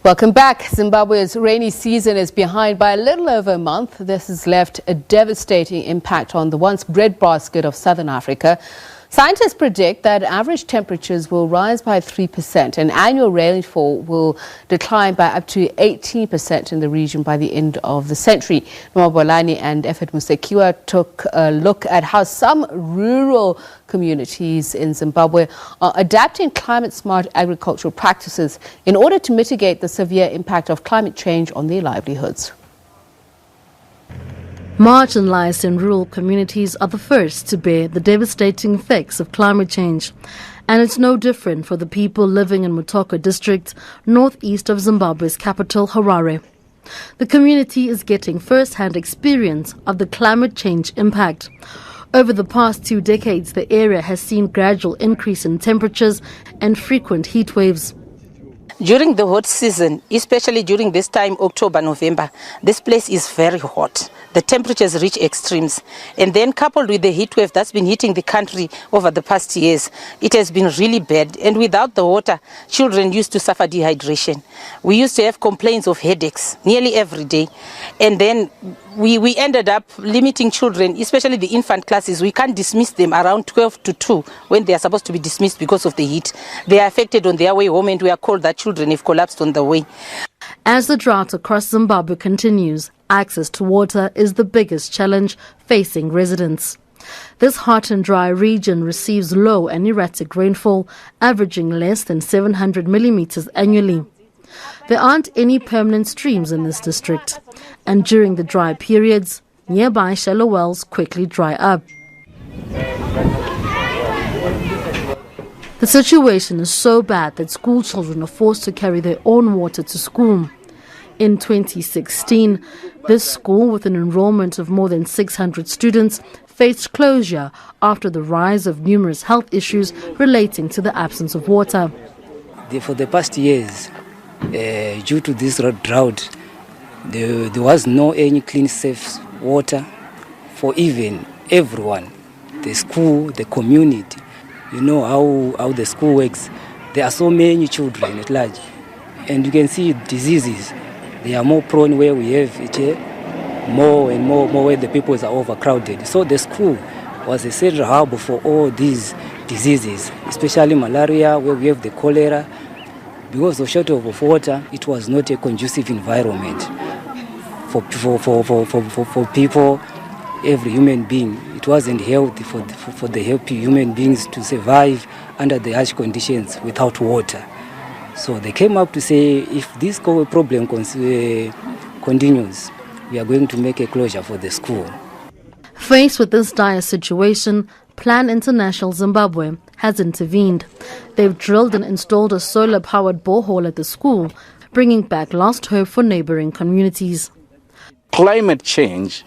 Welcome back. Zimbabwe's rainy season is behind by a little over a month. This has left a devastating impact on the once breadbasket of southern Africa. Scientists predict that average temperatures will rise by 3% and annual rainfall will decline by up to 18% in the region by the end of the century. Nomabolani and Effet Musekiwa took a look at how some rural communities in Zimbabwe are adapting climate-smart agricultural practices in order to mitigate the severe impact of climate change on their livelihoods. Marginalized and rural communities are the first to bear the devastating effects of climate change. And it's no different for the people living in Mutoko District, northeast of Zimbabwe's capital, Harare. The community is getting first-hand experience of the climate change impact. Over the past 2 decades, the area has seen gradual increase in temperatures and frequent heat waves. During the hot season, especially during this time, October, November, this place is very hot. The temperatures reach extremes. And then coupled with the heat wave that's been hitting the country over the past years, it has been really bad. And without the water, children used to suffer dehydration. We used to have complaints of headaches nearly every day. And then we ended up limiting children, especially the infant classes. We can't dismiss them around 12 to 2 when they are supposed to be dismissed because of the heat. They are affected on their way home and we are told that children have collapsed on the way. As the drought across Zimbabwe continues, access to water is the biggest challenge facing residents. This hot and dry region receives low and erratic rainfall, averaging less than 700 millimeters annually. There aren't any permanent streams in this district, and during the dry periods, nearby shallow wells quickly dry up. The situation is so bad that school children are forced to carry their own water to school. In 2016, this school, with an enrollment of more than 600 students, faced closure after the rise of numerous health issues relating to the absence of water. For the past years, due to this drought, there was no any clean, safe water for even everyone, the school, the community. You know how the school works. There are so many children at large, and you can see diseases. They are more prone where we have more and more where the people are overcrowded. So the school was a central hub for all these diseases, especially malaria, where we have the cholera. Because of shortage of water, it was not a conducive environment for people, every human being. It wasn't healthy for the healthy human beings to survive under the harsh conditions without water. So they came up to say, if this problem continues, we are going to make a closure for the school. Faced with this dire situation, Plan International Zimbabwe has intervened. They've drilled and installed a solar-powered borehole at the school, bringing back lost hope for neighboring communities. Climate change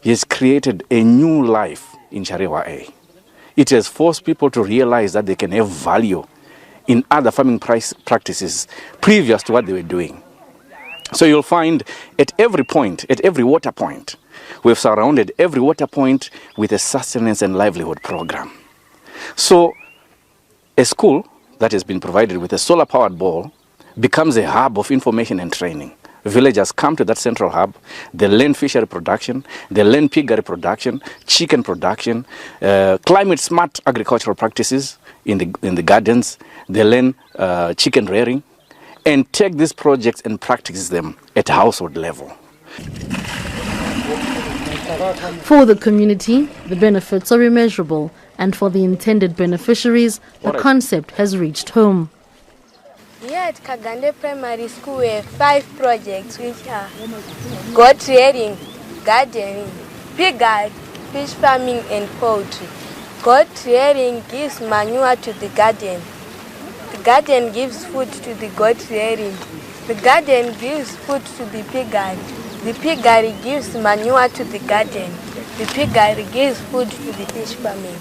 has created a new life in Sharewa A. It has forced people to realize that they can have value in other farming practices previous to what they were doing. So you'll find at every point, at every water point, we've surrounded every water point with a sustenance and livelihood program. So a school that has been provided with a solar-powered bore becomes a hub of information and training. Villagers come to that central hub, they learn fishery production, they learn piggery production, chicken production, climate-smart agricultural practices in the gardens, they learn chicken rearing, and take these projects and practice them at household level. For the community, the benefits are immeasurable, and for the intended beneficiaries, the concept has reached home. Here at Kagande Primary School, we have 5 projects which are goat rearing, gardening, piggery, fish farming and poultry. Goat rearing gives manure to the garden. The garden gives food to the goat rearing. The garden gives food to the piggery. The piggery gives manure to the garden. The piggery gives food to the fish farming.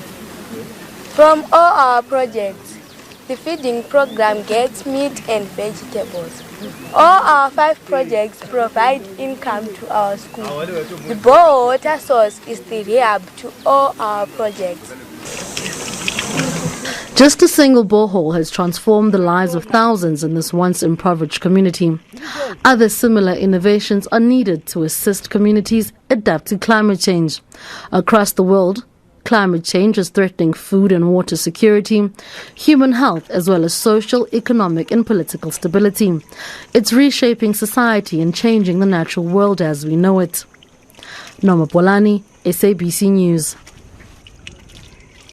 From all our projects, the feeding program gets meat and vegetables. All our 5 projects provide income to our school. The bore water source is the rehab to all our projects. Just a single borehole has transformed the lives of thousands in this once impoverished community. Other similar innovations are needed to assist communities adapt to climate change. Across the world, climate change is threatening food and water security, human health, as well as social, economic and political stability. It's reshaping society and changing the natural world as we know it. Noma Polani, SABC News.